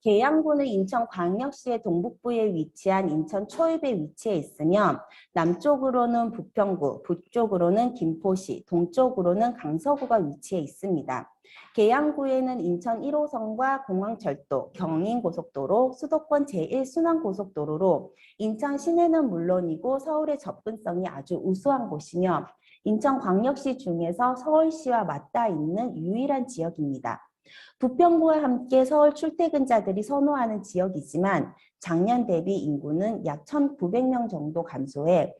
계양구는 인천광역시의 동북부에 위치한 인천 초입에 위치해 있으며 남쪽으로는 부평구, 북쪽으로는 김포시, 동쪽으로는 강서구가 위치해 있습니다. 계양구에는 인천 1호선과 공항철도, 경인고속도로, 수도권 제1순환고속도로로 인천 시내는 물론이고 서울의 접근성이 아주 우수한 곳이며 인천광역시 중에서 서울시와 맞닿아 있는 유일한 지역입니다. 부평구와 함께 서울 출퇴근자들이 선호하는 지역이지만 작년 대비 인구는 약 1,900명 정도 감소해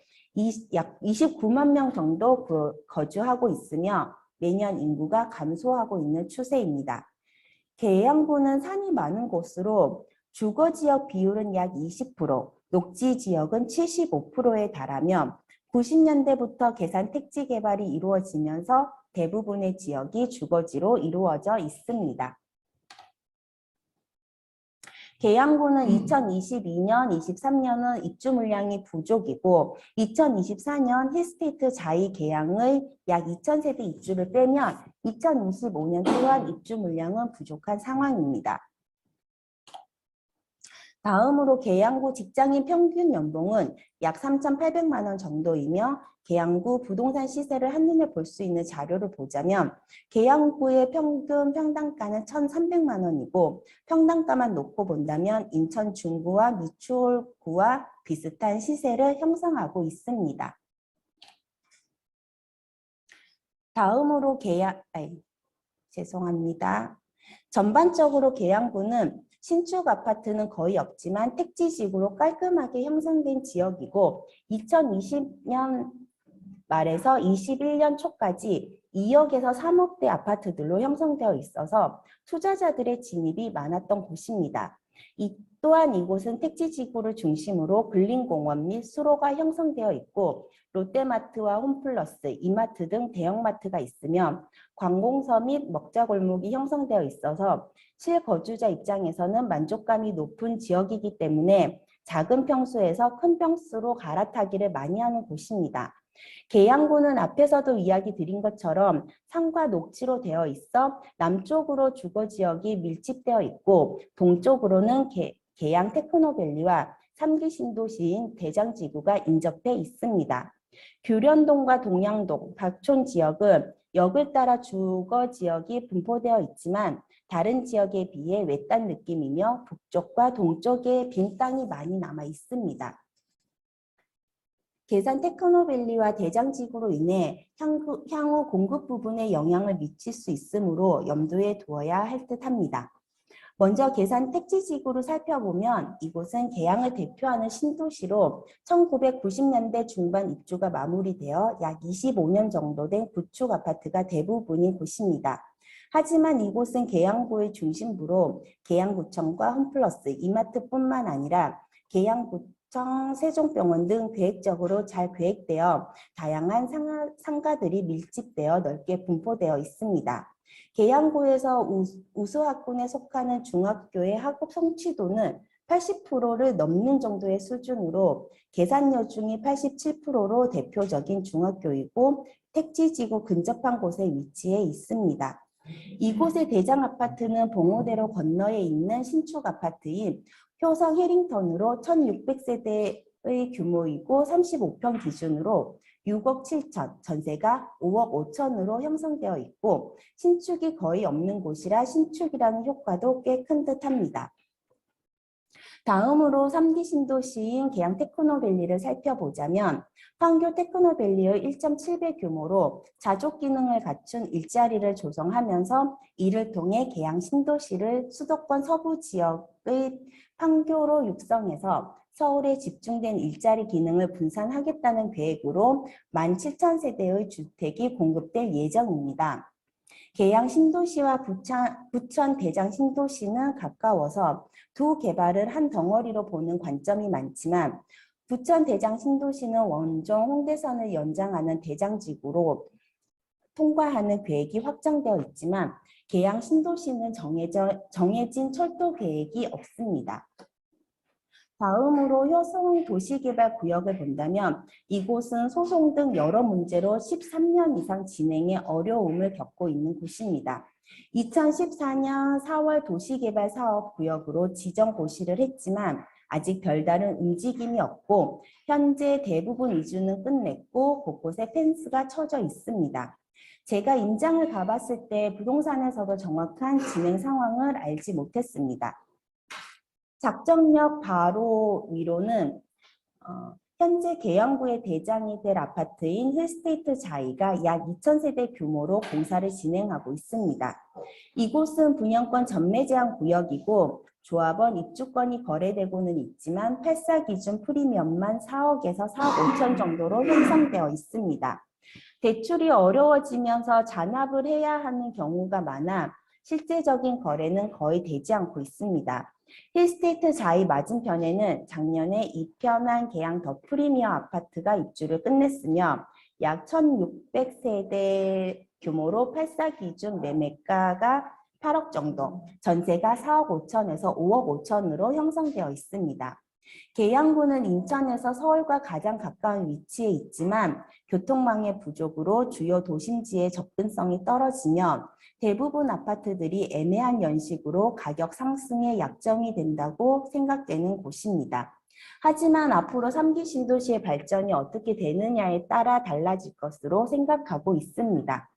약 29만 명 정도 거주하고 있으며 매년 인구가 감소하고 있는 추세입니다. 계양구는 산이 많은 곳으로 주거지역 비율은 약 20%, 녹지지역은 75%에 달하며 90년대부터 계산 택지 개발이 이루어지면서 대부분의 지역이 주거지로 이루어져 있습니다. 계양구는 2022년, 23년은 입주 물량이 부족이고 2024년 힐스테이트 자이 계양의 약 2,000세대 입주를 빼면 2025년 또한 입주 물량은 부족한 상황입니다. 다음으로 계양구 직장인 평균 연봉은 약 3,800만 원 정도이며 계양구 부동산 시세를 한눈에 볼 수 있는 자료를 보자면 계양구의 평균 평당가는 1,300만 원이고 평당가만 놓고 본다면 인천 중구와 미추홀구와 비슷한 시세를 형성하고 있습니다. 다음으로 죄송합니다. 전반적으로 계양구는 신축 아파트는 거의 없지만 택지지구로 깔끔하게 형성된 지역이고 2020년 말에서 21년 초까지 2억에서 3억대 아파트들로 형성되어 있어서 투자자들의 진입이 많았던 곳입니다. 또한 이곳은 택지지구를 중심으로 근린공원 및 수로가 형성되어 있고 롯데마트와 홈플러스, 이마트 등 대형마트가 있으며 관공서 및 먹자골목이 형성되어 있어서 실거주자 입장에서는 만족감이 높은 지역이기 때문에 작은 평수에서 큰 평수로 갈아타기를 많이 하는 곳입니다. 계양구는 앞에서도 이야기 드린 것처럼 산과 녹지로 되어 있어 남쪽으로 주거지역이 밀집되어 있고 동쪽으로는 계양 테크노밸리와 3기 신도시인 대장지구가 인접해 있습니다. 규련동과 동양동, 박촌 지역은 역을 따라 주거지역이 분포되어 있지만 다른 지역에 비해 외딴 느낌이며 북쪽과 동쪽에 빈 땅이 많이 남아 있습니다. 계산 테크노밸리와 대장지구로 인해 향후 공급 부분에 영향을 미칠 수 있으므로 염두에 두어야 할 듯합니다. 먼저 계산 택지지구를 살펴보면 이곳은 계양을 대표하는 신도시로 1990년대 중반 입주가 마무리되어 약 25년 정도 된 구축 아파트가 대부분인 곳입니다. 하지만 이곳은 계양구의 중심부로 계양구청과 홈플러스, 이마트뿐만 아니라 계양구청, 세종병원 등 계획적으로 잘 계획되어 다양한 상가들이 밀집되어 넓게 분포되어 있습니다. 계양구에서 우수학군에 속하는 중학교의 학업 성취도는 80%를 넘는 정도의 수준으로 계산여중이 87%로 대표적인 중학교이고 택지지구 근접한 곳에 위치해 있습니다. 이곳의 대장아파트는 봉오대로 건너에 있는 신축 아파트인 효성 해링턴으로 1,600세대의 규모이고 35평 기준으로 6억 7천, 전세가 5억 5천으로 형성되어 있고 신축이 거의 없는 곳이라 신축이라는 효과도 꽤 큰 듯합니다. 다음으로 3기 신도시인 계양 테크노밸리를 살펴보자면 판교 테크노밸리의 1.7배 규모로 자족 기능을 갖춘 일자리를 조성하면서 이를 통해 계양 신도시를 수도권 서부 지역의 판교로 육성해서 서울에 집중된 일자리 기능을 분산하겠다는 계획으로 17,000세대의 주택이 공급될 예정입니다. 계양 신도시와 부천 대장 신도시는 가까워서 두 개발을 한 덩어리로 보는 관점이 많지만 부천 대장 신도시는 원종 홍대선을 연장하는 대장지구로 통과하는 계획이 확정되어 있지만 계양 신도시는 정해진 철도 계획이 없습니다. 다음으로 효성 도시개발구역을 본다면 이곳은 소송 등 여러 문제로 13년 이상 진행에 어려움을 겪고 있는 곳입니다. 2014년 4월 도시개발사업구역으로 지정 고시를 했지만 아직 별다른 움직임이 없고 현재 대부분 이주는 끝냈고 곳곳에 펜스가 쳐져 있습니다. 제가 임장을 가봤을 때 부동산에서도 정확한 진행 상황을 알지 못했습니다. 작정역 바로 위로는 현재 계양구의 대장이 될 아파트인 힐스테이트 자이가 약 2,000세대 규모로 공사를 진행하고 있습니다. 이곳은 분양권 전매 제한 구역이고 조합원 입주권이 거래되고는 있지만 8사 기준 프리미엄만 4억에서 4억 5천 정도로 형성되어 있습니다. 대출이 어려워지면서 잔압을 해야 하는 경우가 많아 실제적인 거래는 거의 되지 않고 있습니다. 힐스테이트 자이 맞은편에는 작년에 2편한 계양 더 프리미엄 아파트가 입주를 끝냈으며 약 1,600세대 규모로 8사 기준 매매가가 8억 정도, 전세가 4억 5천에서 5억 5천으로 형성되어 있습니다. 계양구는 인천에서 서울과 가장 가까운 위치에 있지만 교통망의 부족으로 주요 도심지의 접근성이 떨어지며 대부분 아파트들이 애매한 연식으로 가격 상승에 약점이 된다고 생각되는 곳입니다. 하지만 앞으로 3기 신도시의 발전이 어떻게 되느냐에 따라 달라질 것으로 생각하고 있습니다.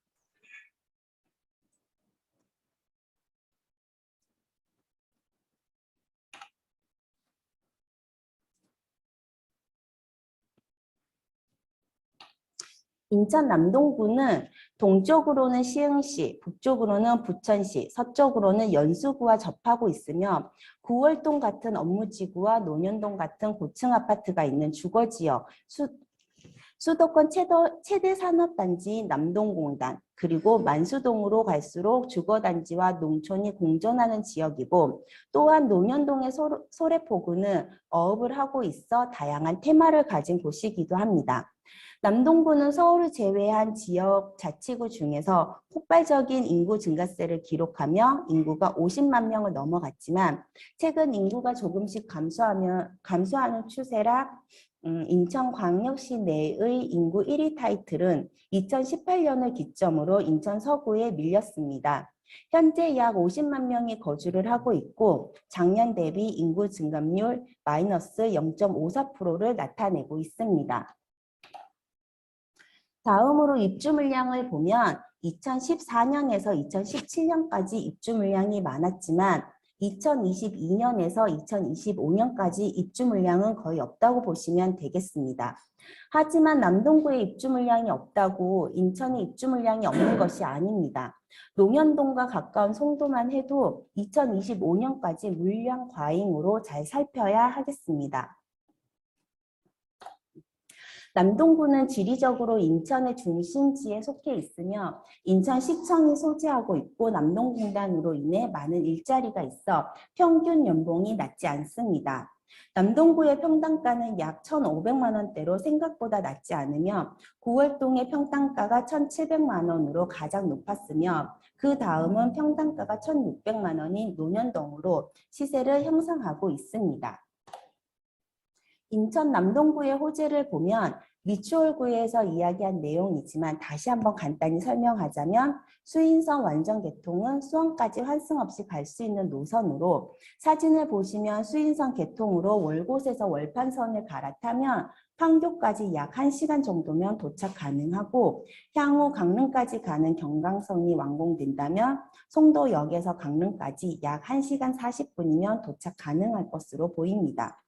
인천 남동구는 동쪽으로는 시흥시, 북쪽으로는 부천시, 서쪽으로는 연수구와 접하고 있으며 구월동 같은 업무지구와 논현동 같은 고층 아파트가 있는 주거지역, 수도권 최대 산업단지 남동공단, 그리고 만수동으로 갈수록 주거단지와 농촌이 공존하는 지역이고 또한 논현동의 소래포구는 어업을 하고 있어 다양한 테마를 가진 곳이기도 합니다. 남동구는 서울을 제외한 지역 자치구 중에서 폭발적인 인구 증가세를 기록하며 인구가 50만 명을 넘어갔지만 최근 인구가 조금씩 감소하는 추세라 인천광역시 내의 인구 1위 타이틀은 2018년을 기점으로 인천 서구에 밀렸습니다. 현재 약 50만 명이 거주를 하고 있고 작년 대비 인구 증감률 마이너스 0.54%를 나타내고 있습니다. 다음으로 입주 물량을 보면 2014년에서 2017년까지 입주 물량이 많았지만 2022년에서 2025년까지 입주 물량은 거의 없다고 보시면 되겠습니다. 하지만 남동구에 입주 물량이 없다고 인천에 입주 물량이 없는 것이 아닙니다. 농현동과 가까운 송도만 해도 2025년까지 물량 과잉으로 잘 살펴야 하겠습니다. 남동구는 지리적으로 인천의 중심지에 속해 있으며 인천시청이 소재하고 있고 남동공단으로 인해 많은 일자리가 있어 평균 연봉이 낮지 않습니다. 남동구의 평당가는 약 1,500만 원대로 생각보다 낮지 않으며 구월동의 평당가가 1,700만 원으로 가장 높았으며 그 다음은 평당가가 1,600만 원인 논현동으로 시세를 형성하고 있습니다. 인천 남동구의 호재를 보면 미추홀구에서 이야기한 내용이지만 다시 한번 간단히 설명하자면 수인선 완전 개통은 수원까지 환승 없이 갈 수 있는 노선으로 사진을 보시면 수인선 개통으로 월곶에서 월판선을 갈아타면 판교까지 약 1시간 정도면 도착 가능하고 향후 강릉까지 가는 경강선이 완공된다면 송도역에서 강릉까지 약 1시간 40분이면 도착 가능할 것으로 보입니다.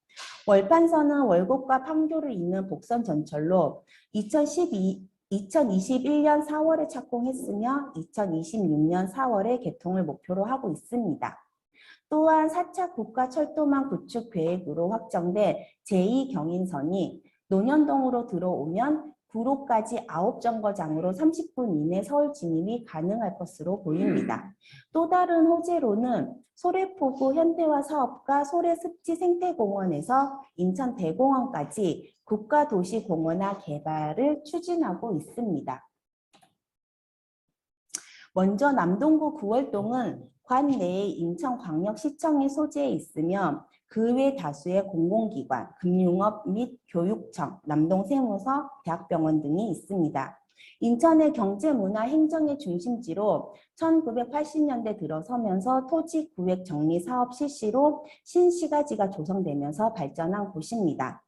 월판선은 월곶과 판교를 잇는 복선 전철로 2021년 4월에 착공했으며 2026년 4월에 개통을 목표로 하고 있습니다. 또한 4차 국가철도망 구축 계획으로 확정된 제2경인선이 논현동으로 들어오면 구로까지 9정거장으로 30분 이내 서울 진입이 가능할 것으로 보입니다. 또 다른 호재로는 소래포구 현대화 사업과 소래습지생태공원에서 인천대공원까지 국가도시공원화 개발을 추진하고 있습니다. 먼저 남동구 구월동은 관내에 인천광역시청이 소재해 있으며 그 외 다수의 공공기관, 금융업 및 교육청, 남동세무서, 대학병원 등이 있습니다. 인천의 경제, 문화, 행정의 중심지로 1980년대 들어서면서 토지 구획 정리 사업 실시로 신시가지가 조성되면서 발전한 곳입니다.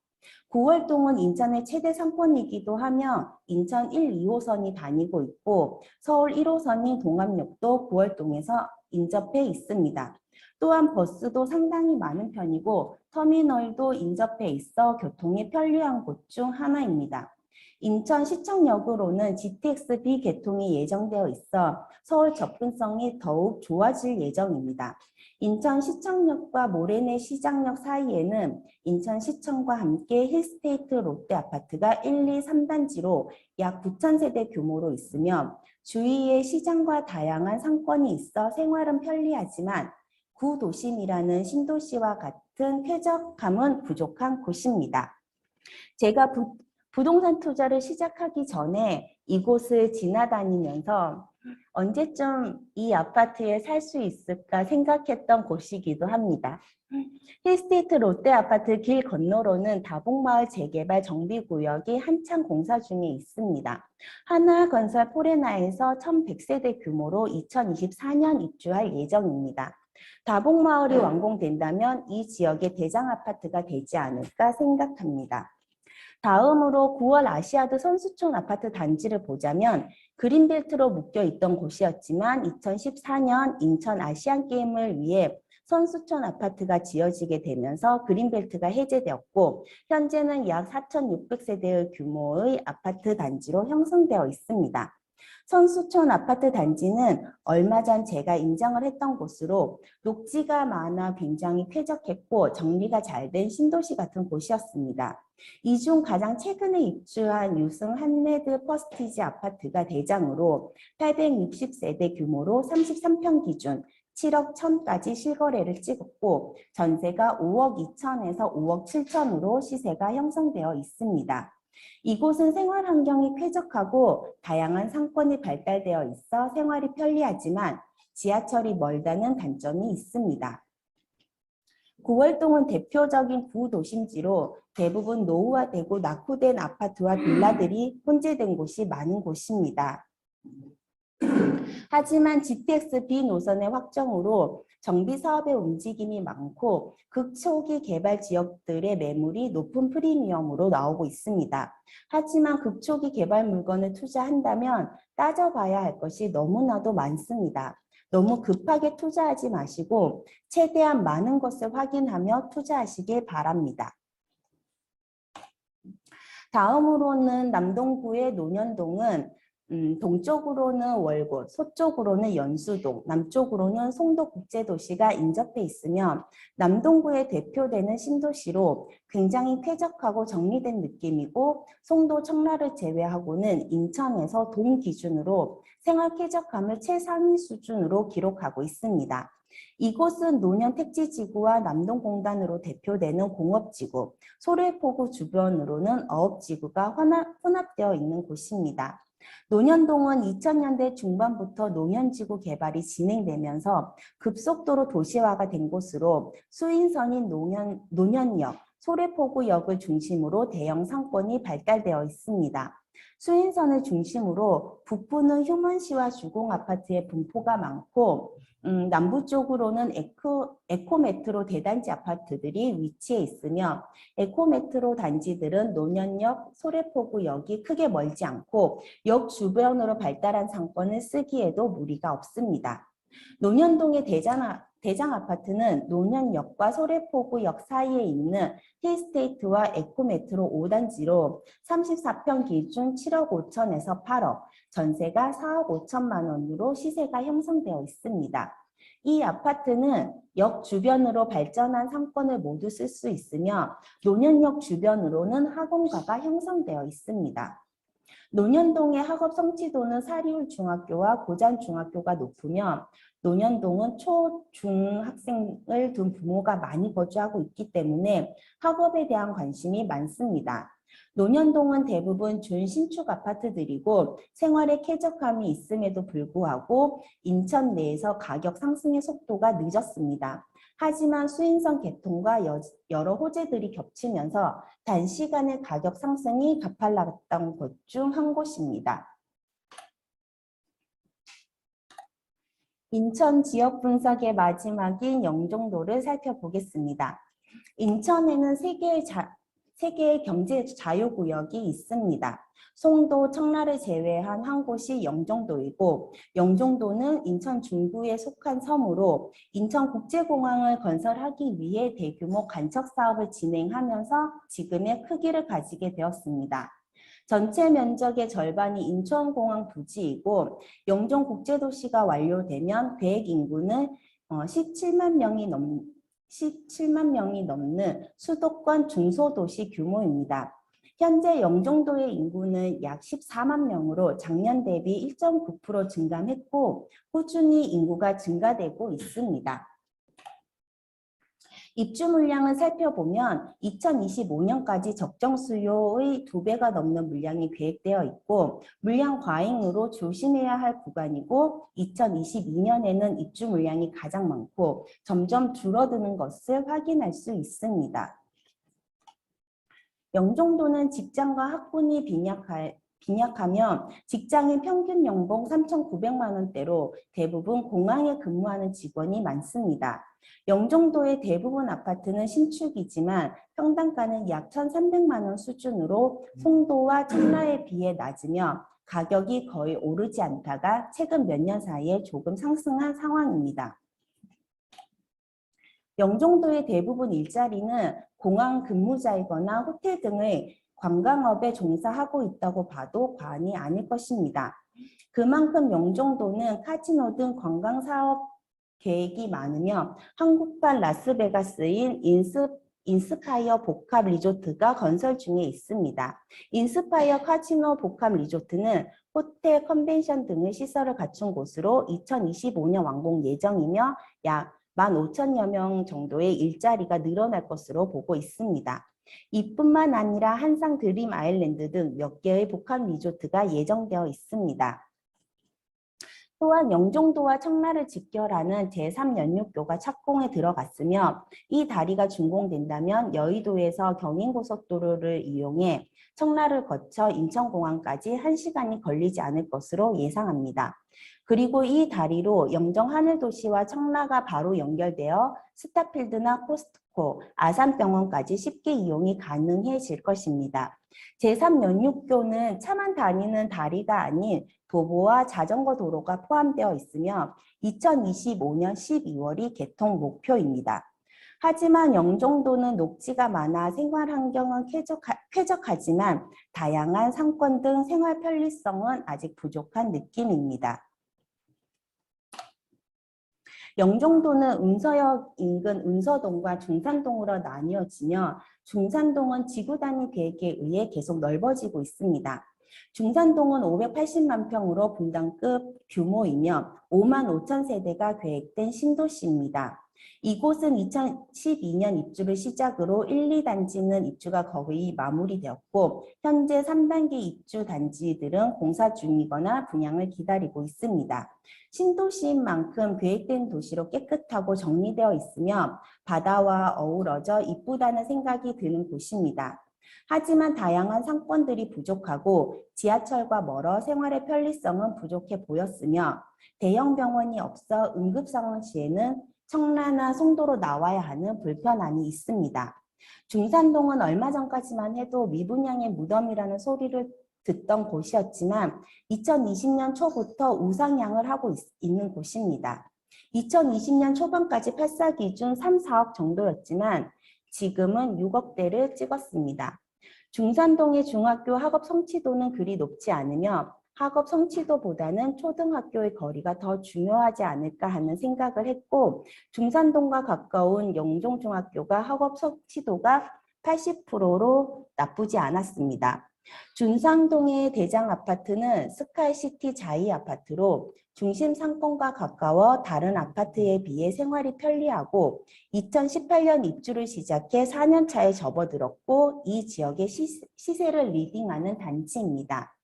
구월동은 인천의 최대 상권이기도 하며 인천 1, 2호선이 다니고 있고 서울 1호선인 동암역도 구월동에서 인접해 있습니다. 또한 버스도 상당히 많은 편이고 터미널도 인접해 있어 교통이 편리한 곳 중 하나입니다. 인천시청역으로는 GTX-B 개통이 예정되어 있어 서울 접근성이 더욱 좋아질 예정입니다. 인천시청역과 모래내 시장역 사이에는 인천시청과 함께 힐스테이트 롯데아파트가 1, 2, 3단지로 약 9,000세대 규모로 있으며 주위에 시장과 다양한 상권이 있어 생활은 편리하지만 구도심이라는 신도시와 같은 쾌적함은 부족한 곳입니다. 제가 부동산 투자를 시작하기 전에 이곳을 지나다니면서 언제쯤 이 아파트에 살 수 있을까 생각했던 곳이기도 합니다. 힐스테이트 롯데아파트 길 건너로는 다봉마을 재개발 정비구역이 한창 공사 중에 있습니다. 하나건설 포레나에서 1,100세대 규모로 2024년 입주할 예정입니다. 다봉마을이 완공된다면 이 지역의 대장 아파트가 되지 않을까 생각합니다. 다음으로 9월 아시아드 선수촌 아파트 단지를 보자면 그린벨트로 묶여 있던 곳이었지만 2014년 인천 아시안게임을 위해 선수촌 아파트가 지어지게 되면서 그린벨트가 해제되었고 현재는 약 4,600세대의 규모의 아파트 단지로 형성되어 있습니다. 선수촌 아파트 단지는 얼마 전 제가 인정을 했던 곳으로 녹지가 많아 굉장히 쾌적했고 정리가 잘 된 신도시 같은 곳이었습니다. 이 중 가장 최근에 입주한 유승 한레드 퍼스티지 아파트가 대장으로 860세대 규모로 33평 기준 7억 1천까지 실거래를 찍었고 전세가 5억 2천에서 5억 7천으로 시세가 형성되어 있습니다. 이곳은 생활 환경이 쾌적하고 다양한 상권이 발달되어 있어 생활이 편리하지만 지하철이 멀다는 단점이 있습니다. 구월동은 대표적인 구도심지로 대부분 노후화되고 낙후된 아파트와 빌라들이 혼재된 곳이 많은 곳입니다. 하지만 GTX-B 노선의 확정으로 정비 사업의 움직임이 많고 극초기 개발 지역들의 매물이 높은 프리미엄으로 나오고 있습니다. 하지만 극초기 개발 물건을 투자한다면 따져봐야 할 것이 너무나도 많습니다. 너무 급하게 투자하지 마시고 최대한 많은 것을 확인하며 투자하시길 바랍니다. 다음으로는 남동구의 논현동은 동쪽으로는 월곶, 서쪽으로는 연수동, 남쪽으로는 송도국제도시가 인접해 있으며 남동구의 대표되는 신도시로 굉장히 쾌적하고 정리된 느낌이고 송도 청라를 제외하고는 인천에서 동 기준으로 생활 쾌적함을 최상위 수준으로 기록하고 있습니다. 이곳은 노년 택지지구와 남동공단으로 대표되는 공업지구, 소래포구 주변으로는 어업지구가 혼합되어 있는 곳입니다. 논현동은 2000년대 중반부터 노년지구 개발이 진행되면서 급속도로 도시화가 된 곳으로 수인선인 논현역, 소래포구역을 중심으로 대형 상권이 발달되어 있습니다. 수인선을 중심으로 북부는 휴먼시와 주공아파트의 분포가 많고 남부 쪽으로는 에코메트로 대단지 아파트들이 위치해 있으며 에코메트로 단지들은 논현역, 소래포구역이 크게 멀지 않고 역 주변으로 발달한 상권을 쓰기에도 무리가 없습니다. 논현동의 대장 아파트는 논현역과 소래포구역 사이에 있는 힐스테이트와 에코메트로 5단지로 34평 기준 7억 5천에서 8억, 전세가 4억 5천만 원으로 시세가 형성되어 있습니다. 이 아파트는 역 주변으로 발전한 상권을 모두 쓸 수 있으며 논현역 주변으로는 학원가가 형성되어 있습니다. 논현동의 학업 성취도는 사리울 중학교와 고잔 중학교가 높으며 논현동은 초, 중 학생을 둔 부모가 많이 거주하고 있기 때문에 학업에 대한 관심이 많습니다. 논현동은 대부분 준신축 아파트들이고 생활에 쾌적함이 있음에도 불구하고 인천 내에서 가격 상승의 속도가 늦었습니다. 하지만 수인선 개통과 여러 호재들이 겹치면서 단시간에 가격 상승이 가팔랐던 곳 중 한 곳입니다. 인천 지역 분석의 마지막인 영종도를 살펴보겠습니다. 인천에는 세 개의 경제 자유구역이 있습니다. 송도, 청라를 제외한 한 곳이 영종도이고, 영종도는 인천 중구에 속한 섬으로 인천국제공항을 건설하기 위해 대규모 간척 사업을 진행하면서 지금의 크기를 가지게 되었습니다. 전체 면적의 절반이 인천공항 부지이고, 영종국제도시가 완료되면 계획 인구는 17만 명이 넘는 수도권 중소도시 규모입니다. 현재 영종도의 인구는 약 14만 명으로 작년 대비 1.9% 증감했고 꾸준히 인구가 증가되고 있습니다. 입주 물량을 살펴보면 2025년까지 적정 수요의 2배가 넘는 물량이 계획되어 있고 물량 과잉으로 조심해야 할 구간이고 2022년에는 입주 물량이 가장 많고 점점 줄어드는 것을 확인할 수 있습니다. 영종도는 직장과 학군이 빈약하면 직장인 평균 연봉 3,900만 원대로 대부분 공항에 근무하는 직원이 많습니다. 영종도의 대부분 아파트는 신축이지만 평당가는 약 1,300만 원 수준으로 송도와 청라에 비해 낮으며 가격이 거의 오르지 않다가 최근 몇 년 사이에 조금 상승한 상황입니다. 영종도의 대부분 일자리는 공항 근무자이거나 호텔 등의 관광업에 종사하고 있다고 봐도 과언이 아닐 것입니다. 그만큼 영종도는 카지노 등 관광사업 계획이 많으며 한국판 라스베가스인 인스파이어 복합 리조트가 건설 중에 있습니다. 인스파이어 카지노 복합 리조트는 호텔, 컨벤션 등의 시설을 갖춘 곳으로 2025년 완공 예정이며 약 15,000여 명 정도의 일자리가 늘어날 것으로 보고 있습니다. 이뿐만 아니라 한상 드림 아일랜드 등 몇 개의 복합 리조트가 예정되어 있습니다. 또한 영종도와 청라를 직결하는 제3연륙교가 착공에 들어갔으며 이 다리가 준공된다면 여의도에서 경인고속도로를 이용해 청라를 거쳐 인천공항까지 1시간이 걸리지 않을 것으로 예상합니다. 그리고 이 다리로 영정 하늘도시와 청라가 바로 연결되어 스타필드나 코스트코, 아산병원까지 쉽게 이용이 가능해질 것입니다. 제3연륙교는 차만 다니는 다리가 아닌 도보와 자전거 도로가 포함되어 있으며 2025년 12월이 개통 목표입니다. 하지만 영종도는 녹지가 많아 생활 환경은 쾌적하지만 다양한 상권 등 생활 편리성은 아직 부족한 느낌입니다. 영종도는 운서역 인근 운서동과 중산동으로 나뉘어지며 중산동은 지구 단위 계획에 의해 계속 넓어지고 있습니다. 중산동은 580만 평으로 분당급 규모이며 5만 5천 세대가 계획된 신도시입니다. 이곳은 2012년 입주를 시작으로 1, 2단지는 입주가 거의 마무리되었고 현재 3단계 입주 단지들은 공사 중이거나 분양을 기다리고 있습니다. 신도시인 만큼 계획된 도시로 깨끗하고 정리되어 있으며 바다와 어우러져 이쁘다는 생각이 드는 곳입니다. 하지만 다양한 상권들이 부족하고 지하철과 멀어 생활의 편리성은 부족해 보였으며 대형 병원이 없어 응급 상황 시에는 청라나 송도로 나와야 하는 불편함이 있습니다. 중산동은 얼마 전까지만 해도 미분양의 무덤이라는 소리를 듣던 곳이었지만 2020년 초부터 우상향을 하고 있는 곳입니다. 2020년 초반까지 팔사 기준 3, 4억 정도였지만 지금은 6억대를 찍었습니다. 중산동의 중학교 학업 성취도는 그리 높지 않으며 학업 성취도보다는 초등학교의 거리가 더 중요하지 않을까 하는 생각을 했고 중산동과 가까운 영종중학교가 학업 성취도가 80%로 나쁘지 않았습니다. 중산동의 대장 아파트는 스카이시티 자이 아파트로 중심 상권과 가까워 다른 아파트에 비해 생활이 편리하고 2018년 입주를 시작해 4년 차에 접어들었고 이 지역의 시세를 리딩하는 단지입니다.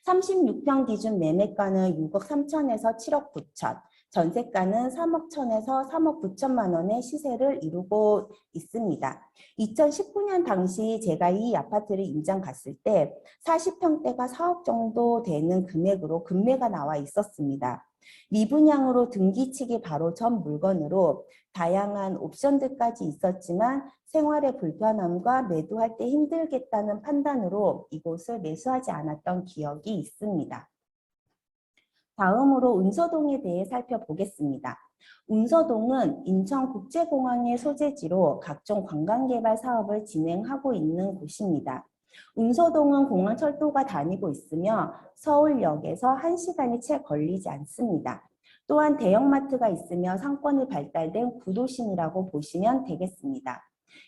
36평 기준 매매가는 6억 3천에서 7억 9천, 전세가는 3억 1천에서 3억 9천만 원의 시세를 이루고 있습니다. 2019년 당시 제가 이 아파트를 임장 갔을 때 40평대가 4억 정도 되는 금액으로 금매가 나와 있었습니다. 미분양으로 등기치기 바로 전 물건으로 다양한 옵션들까지 있었지만 생활의 불편함과 매도할 때 힘들겠다는 판단으로 이곳을 매수하지 않았던 기억이 있습니다. 다음으로 운서동에 대해 살펴보겠습니다. 운서동은 인천국제공항의 소재지로 각종 관광개발 사업을 진행하고 있는 곳입니다. 운서동은 공항철도가 다니고 있으며 서울역에서 1시간이 채 걸리지 않습니다. 또한 대형마트가 있으며 상권이 발달된 구도심이라고 보시면 되겠습니다.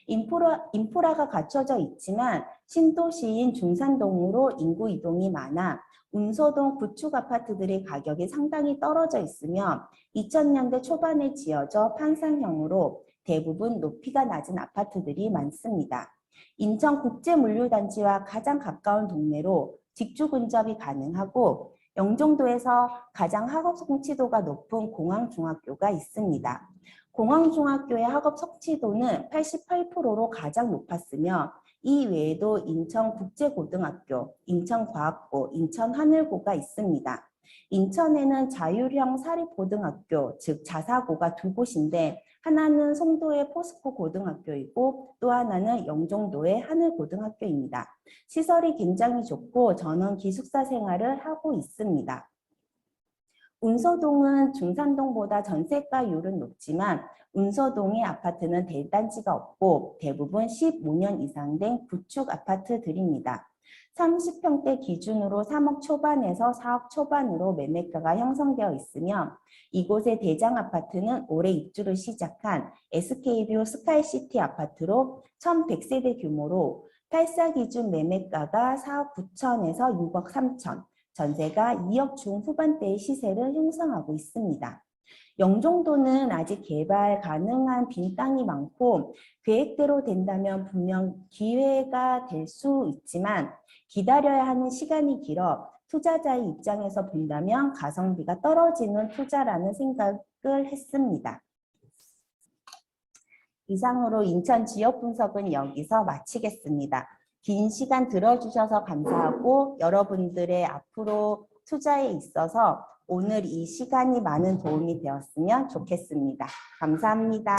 인프라가 갖춰져 있지만 신도시인 중산동으로 인구 이동이 많아 운서동 구축 아파트들의 가격이 상당히 떨어져 있으며 2000년대 초반에 지어져 판상형으로 대부분 높이가 낮은 아파트들이 많습니다. 인천국제물류단지와 가장 가까운 동네로 직주 근접이 가능하고 영종도에서 가장 학업 성취도가 높은 공항중학교가 있습니다. 공항중학교의 학업 성취도는 88%로 가장 높았으며 이 외에도 인천국제고등학교, 인천과학고, 인천하늘고가 있습니다. 인천에는 자율형 사립고등학교, 즉 자사고가 두 곳인데 하나는 송도의 포스코 고등학교이고 또 하나는 영종도의 하늘고등학교입니다. 시설이 굉장히 좋고 저는 기숙사 생활을 하고 있습니다. 운서동은 중산동보다 전세가율은 높지만 운서동의 아파트는 대단지가 없고 대부분 15년 이상 된 구축 아파트들입니다. 30평대 기준으로 3억 초반에서 4억 초반으로 매매가가 형성되어 있으며 이곳의 대장 아파트는 올해 입주를 시작한 SK뷰 스카이시티 아파트로 1100세대 규모로 8사 기준 매매가가 4억 9천에서 6억 3천, 전세가 2억 중후반대의 시세를 형성하고 있습니다. 영종도는 아직 개발 가능한 빈 땅이 많고 계획대로 된다면 분명 기회가 될 수 있지만 기다려야 하는 시간이 길어 투자자의 입장에서 본다면 가성비가 떨어지는 투자라는 생각을 했습니다. 이상으로 인천 지역 분석은 여기서 마치겠습니다. 긴 시간 들어주셔서 감사하고 여러분들의 앞으로 투자에 있어서 오늘 이 시간이 많은 도움이 되었으면 좋겠습니다. 감사합니다.